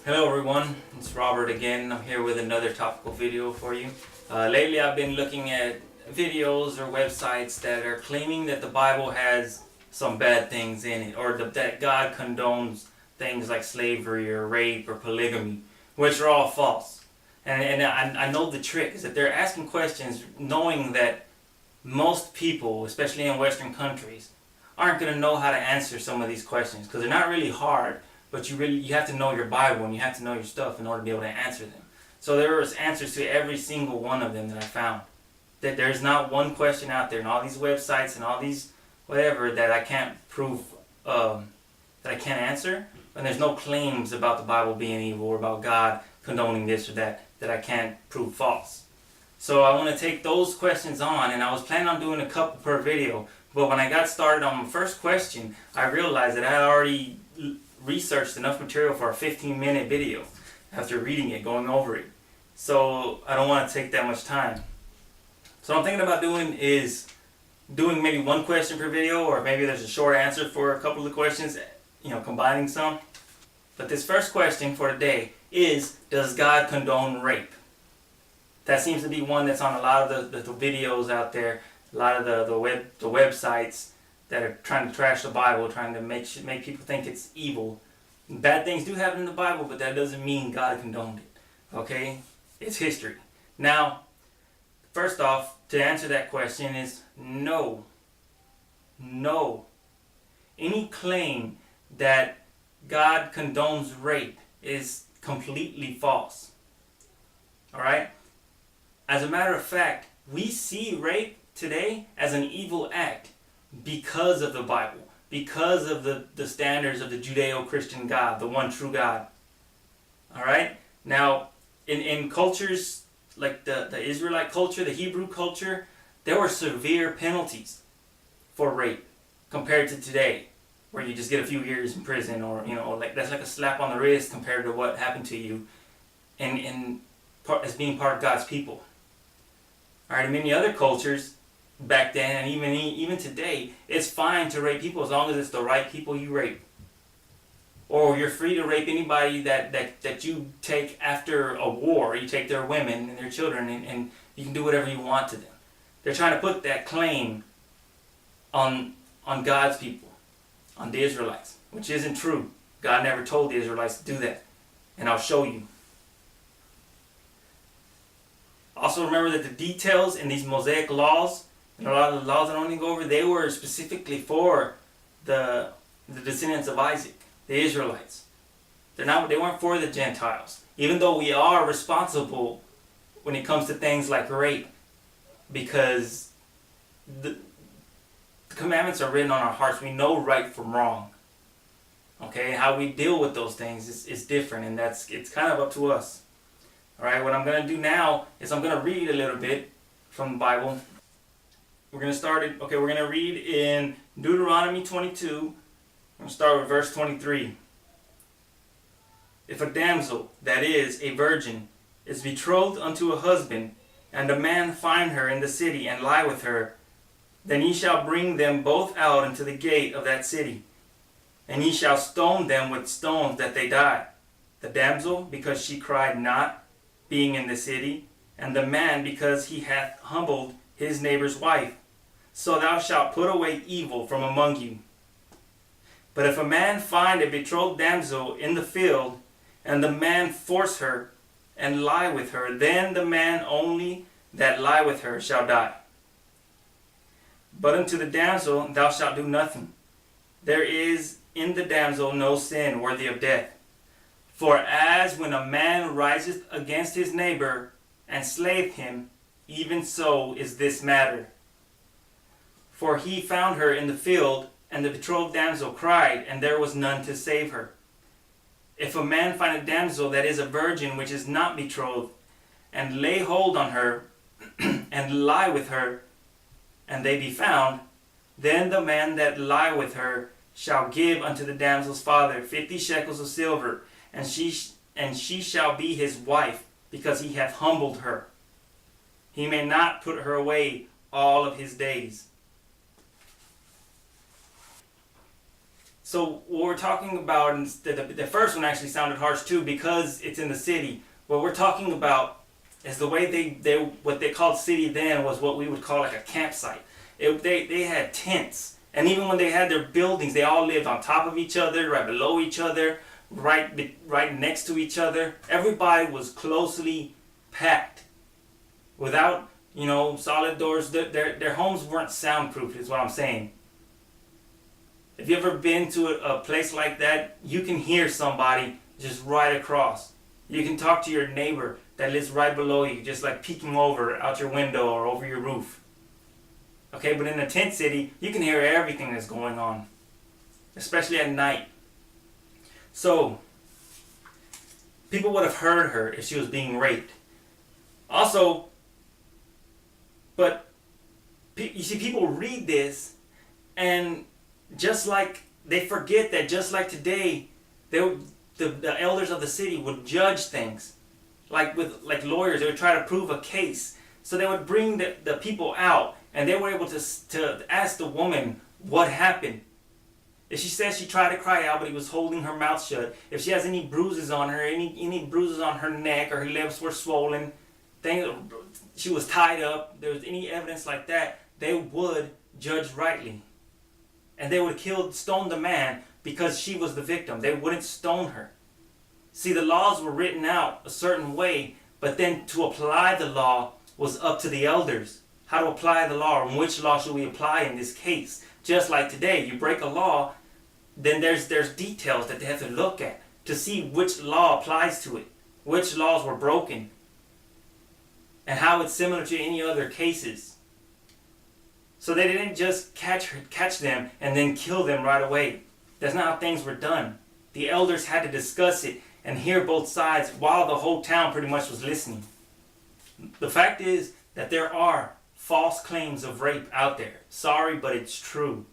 Hello everyone, it's Robert again. I'm here with another topical video for you. Lately I've been looking at videos or websites that are claiming that the Bible has some bad things in it, or that God condones things like slavery or rape or polygamy, which are all false. And I know the trick is that they're asking questions knowing that most people, especially in Western countries, aren't going to know how to answer some of these questions because they're not really hard. But you have to know your Bible and you have to know your stuff in order to be able to answer them. So there was answers to every single one of them that I found. That there's not one question out there in all these websites and all these whatever that I can't prove, that I can't answer. And there's no claims about the Bible being evil or about God condoning this or that I can't prove false. So I want to take those questions on, and I was planning on doing a couple per video. But when I got started on my first question, I realized that I had already researched enough material for a 15-minute video after reading it, going over it. So I don't want to take that much time. So what I'm thinking about doing is doing maybe one question per video, or maybe there's a short answer for a couple of questions, combining some. But this first question for today is, does God condone rape? That seems to be one that's on a lot of the videos out there, a lot of the websites that are trying to trash the Bible, trying to make people think it's evil. Bad things do happen in the Bible, but that doesn't mean God condoned it. Okay? It's history. Now, first off, to answer that question is no. No. Any claim that God condones rape is completely false. Alright? As a matter of fact, we see rape today as an evil act because of the Bible, because of the standards of the Judeo-Christian God, the one true God. Alright? Now, in cultures like the Israelite culture, the Hebrew culture, there were severe penalties for rape compared to today, where you just get a few years in prison, or that's like a slap on the wrist compared to what happened to you as being part of God's people. Alright, in many other cultures back then, and even today, it's fine to rape people as long as it's the right people you rape. Or you're free to rape anybody that you take after a war. You take their women and their children, and you can do whatever you want to them. They're trying to put that claim on God's people, on the Israelites, which isn't true. God never told the Israelites to do that. And I'll show you. Also remember that the details in these Mosaic laws, and a lot of the laws I don't even go over, they were specifically for the descendants of Isaac, the Israelites. They weren't for the Gentiles. Even though we are responsible when it comes to things like rape, because the commandments are written on our hearts. We know right from wrong. Okay, how we deal with those things is different, and it's kind of up to us. Alright, what I'm going to do now is I'm going to read a little bit from the Bible. We're going to read in Deuteronomy 22. I'm going to start with verse 23. If a damsel, that is, a virgin, is betrothed unto a husband, and a man find her in the city and lie with her, then ye shall bring them both out into the gate of that city, and ye shall stone them with stones that they die. The damsel, because she cried not, being in the city, and the man, because he hath humbled his neighbor's wife. So thou shalt put away evil from among you. But if a man find a betrothed damsel in the field, and the man force her, and lie with her, then the man only that lie with her shall die. But unto the damsel thou shalt do nothing. There is in the damsel no sin worthy of death. For as when a man riseth against his neighbor, and slayeth him, even so is this matter. For he found her in the field, and the betrothed damsel cried, and there was none to save her. If a man find a damsel that is a virgin which is not betrothed, and lay hold on her, and lie with her, and they be found, then the man that lie with her shall give unto the damsel's father 50 shekels of silver, and she shall be his wife, because he hath humbled her. He may not put her away all of his days. So what we're talking about, and the first one actually sounded harsh too because it's in the city. What we're talking about is the way what they called city then was what we would call like a campsite. They had tents, and even when they had their buildings, they all lived on top of each other, right below each other, right next to each other. Everybody was closely packed, without solid doors. Their homes weren't soundproof, is what I'm saying. If you ever been to a place like that, you can hear somebody just right across. You can talk to your neighbor that lives right below you, just like peeking over out your window or over your roof. Okay, but in a tent city, you can hear everything that's going on, especially at night. So, people would have heard her if she was being raped. Also, but you see, people read this, and just like they forget that, just like today, the elders of the city would judge things, like lawyers. They would try to prove a case, so they would bring the people out, and they were able to ask the woman what happened. If she says she tried to cry out, but he was holding her mouth shut. If she has any bruises on her, any bruises on her neck, or her lips were swollen, she was tied up, there was any evidence like that, they would judge rightly. And they would stone the man because she was the victim. They wouldn't stone her. See, the laws were written out a certain way, but then to apply the law was up to the elders. How to apply the law, and which law should we apply in this case? Just like today, you break a law, then there's details that they have to look at to see which law applies to it, which laws were broken, and how it's similar to any other cases. So they didn't just catch them and then kill them right away. That's not how things were done. The elders had to discuss it and hear both sides while the whole town pretty much was listening. The fact is that there are false claims of rape out there. Sorry, but it's true.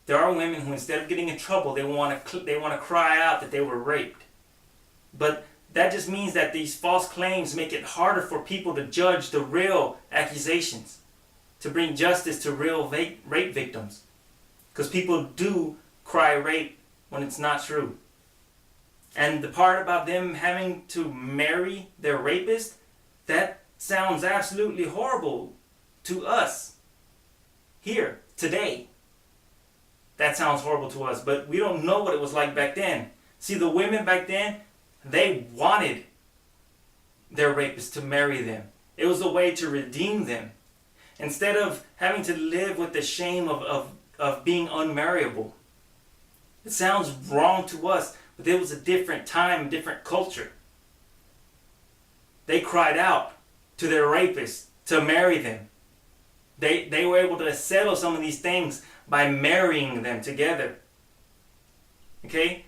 There are women who, instead of getting in trouble, they want to cry out that they were raped. But that just means that these false claims make it harder for people to judge the real accusations, to bring justice to real rape victims. Because people do cry rape when it's not true. And the part about them having to marry their rapist, that sounds absolutely horrible to us here today. That sounds horrible to us, but we don't know what it was like back then. See, the women back then, they wanted their rapists to marry them. It was a way to redeem them. Instead of having to live with the shame of being unmarriable. It sounds wrong to us, but it was a different time, different culture. They cried out to their rapists to marry them. They were able to settle some of these things by marrying them together. Okay?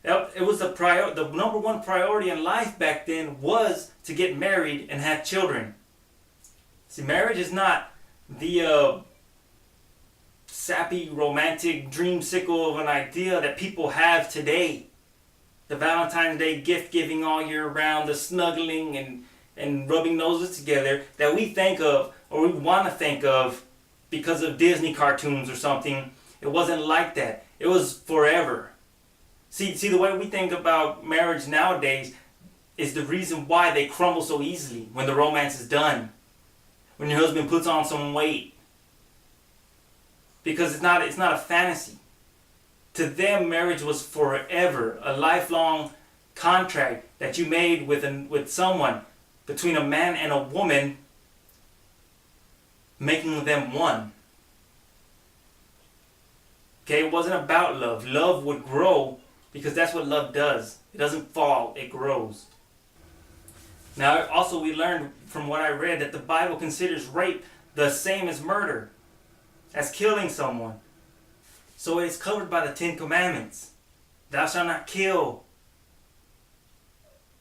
It was the number one priority in life back then was to get married and have children. See, marriage is not the sappy, romantic, dreamsicle of an idea that people have today. The Valentine's Day gift giving all year round, the snuggling and rubbing noses together that we think of, or we want to think of because of Disney cartoons or something. It wasn't like that. It was forever. See, the way we think about marriage nowadays is the reason why they crumble so easily when the romance is done. When your husband puts on some weight. Because it's not a fantasy. To them, marriage was forever, a lifelong contract that you made with someone, between a man and a woman, making them one. Okay, it wasn't about love. Love would grow because that's what love does. It doesn't fall, it grows. Now, also we learned from what I read that the Bible considers rape the same as murder, as killing someone. So it is covered by the 10 Commandments. Thou shalt not kill.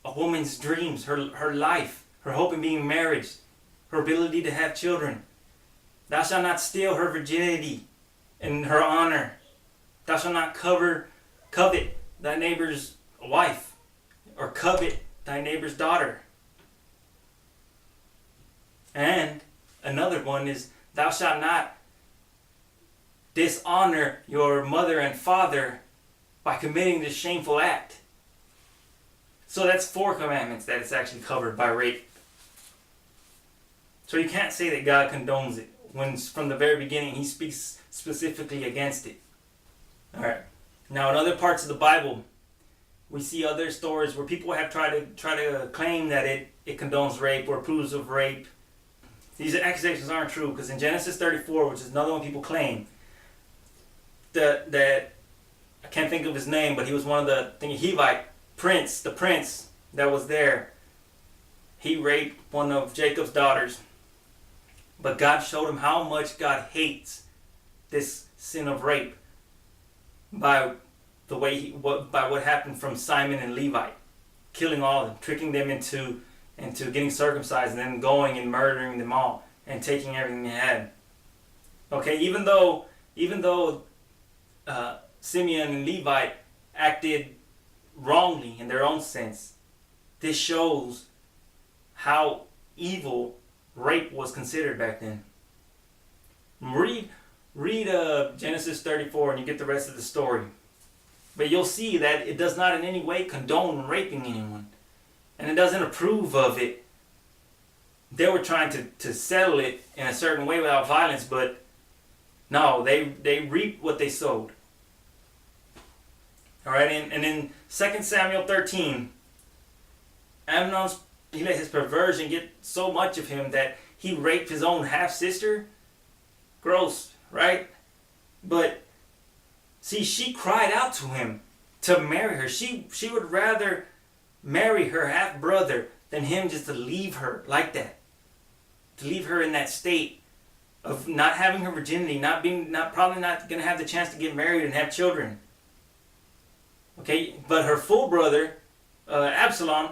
A woman's dreams, her life, her hope in being married, her ability to have children. Thou shalt not steal her virginity and her honor. Thou shalt not covet thy neighbor's wife, or covet thy neighbor's daughter. And another one is, thou shalt not dishonor your mother and father by committing this shameful act. So that's 4 commandments that it's actually covered by rape. So you can't say that God condones it when from the very beginning he speaks specifically against it. Alright. Now in other parts of the Bible, we see other stories where people have tried to claim that it condones rape or approves of rape. These accusations aren't true, because in Genesis 34, which is another one people claim, that I can't think of his name, but he was one of the Hivite prince, the prince that was there. He raped one of Jacob's daughters. But God showed him how much God hates this sin of rape by the way by what happened from Simon and Levi, killing all of them, tricking them into getting circumcised, and then going and murdering them all and taking everything they had. Okay, even though Simeon and Levi acted wrongly in their own sense, this shows how evil rape was considered back then. Read Genesis 34 and you get the rest of the story. But you'll see that it does not in any way condone raping anyone. And it doesn't approve of it. They were trying to settle it in a certain way without violence, but no, they reaped what they sowed. Alright, and in 2 Samuel 13, Amnon, he let his perversion get so much of him that he raped his own half-sister. Gross, right? But see, she cried out to him to marry her. She would rather marry her half-brother than him just to leave her like that. To leave her in that state of not having her virginity, probably not going to have the chance to get married and have children. Okay, but her full brother, Absalom,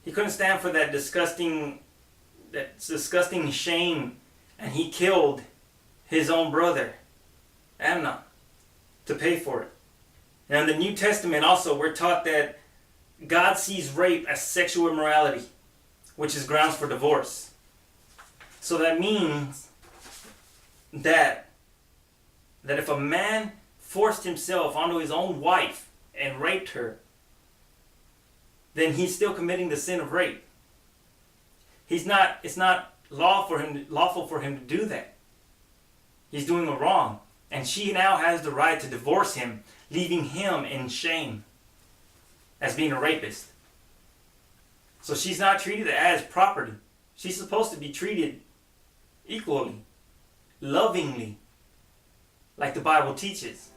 he couldn't stand for that disgusting shame, and he killed his own brother, Amnon, to pay for it. Now in the New Testament also, we're taught that God sees rape as sexual immorality, which is grounds for divorce. So that means that if a man forced himself onto his own wife and raped her, then he's still committing the sin of rape. It's not lawful for him to do that. He's doing a wrong. And she now has the right to divorce him, leaving him in shame as being a rapist. So she's not treated as property. She's supposed to be treated equally, lovingly, like the Bible teaches.